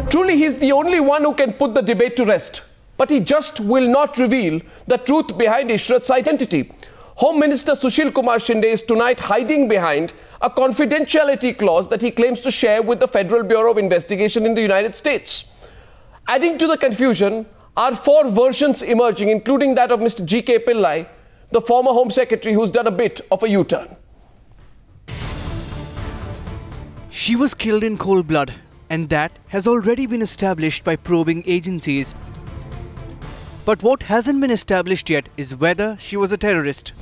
Truly, he's the only one who can put the debate to rest. But he just will not reveal the truth behind Ishrat's identity. Home Minister Sushil Kumar Shinde is tonight hiding behind a confidentiality clause that he claims to share with the Federal Bureau of Investigation in the United States. Adding to the confusion are 4 versions emerging, including that of Mr. G.K. Pillai, the former Home Secretary, who's done a bit of a U-turn. She was killed in cold blood, and that has already been established by probing agencies. But what hasn't been established yet is whether she was a terrorist.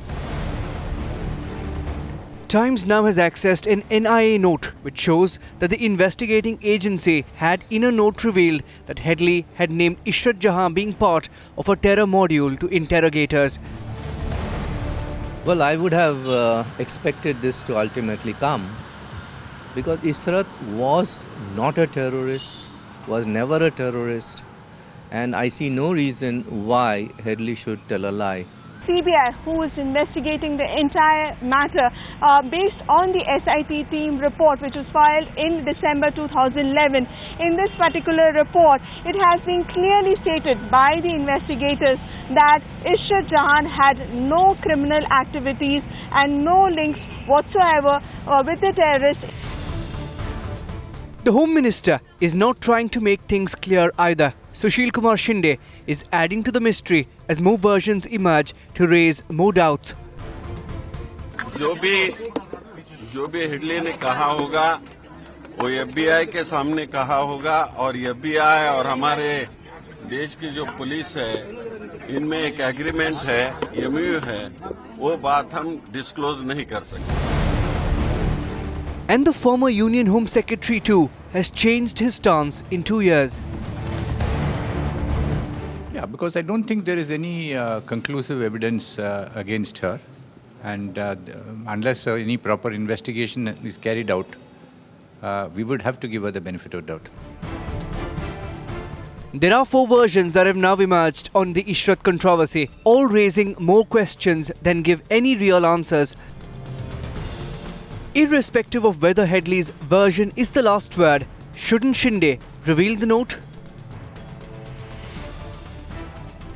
Times now has accessed an NIA note which shows that the investigating agency had in a note revealed that Headley had named Ishrat Jahan being part of a terror module to interrogators. Well, I would have expected this to ultimately come, because Ishrat was not a terrorist, was never a terrorist, and I see no reason why Headley should tell a lie. CBI, who is investigating the entire matter based on the SIT team report which was filed in December 2011. In this particular report, it has been clearly stated by the investigators that Ishrat Jahan had no criminal activities and no links whatsoever with the terrorists. The Home Minister is not trying to make things clear either. Sushil Kumar Shinde is adding to the mystery as more versions emerge to raise more doubts. जो भी Headley ने कहा होगा वो FBI के सामने कहा होगा, और FBI और हमारे देश की जो पुलिस है इनमें एक एग्रीमेंट है, MOU है, वो बात हम डिस्क्लोज नहीं कर सकते. And the former Union Home Secretary too has changed his stance in 2 years. Yeah, because I don't think there is any conclusive evidence against her, and unless any proper investigation is carried out, we would have to give her the benefit of doubt. There are 4 versions that have now emerged on the Ishrat controversy, all raising more questions than give any real answers. Irrespective of whether Headley's version is the last word, shouldn't Shinde reveal the note?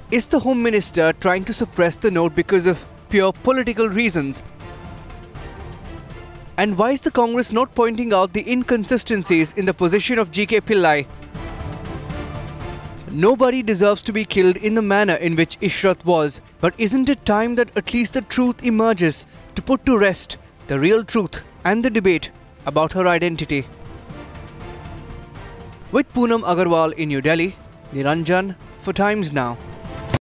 Is the Home Minister trying to suppress the note because of pure political reasons? And why is the Congress not pointing out the inconsistencies in the position of G.K. Pillai? Nobody deserves to be killed in the manner in which Ishrat was, but isn't it time that at least the truth emerges to put to rest the real truth and the debate about her identity? With Poonam Agarwal in New Delhi, Niranjan for Times Now.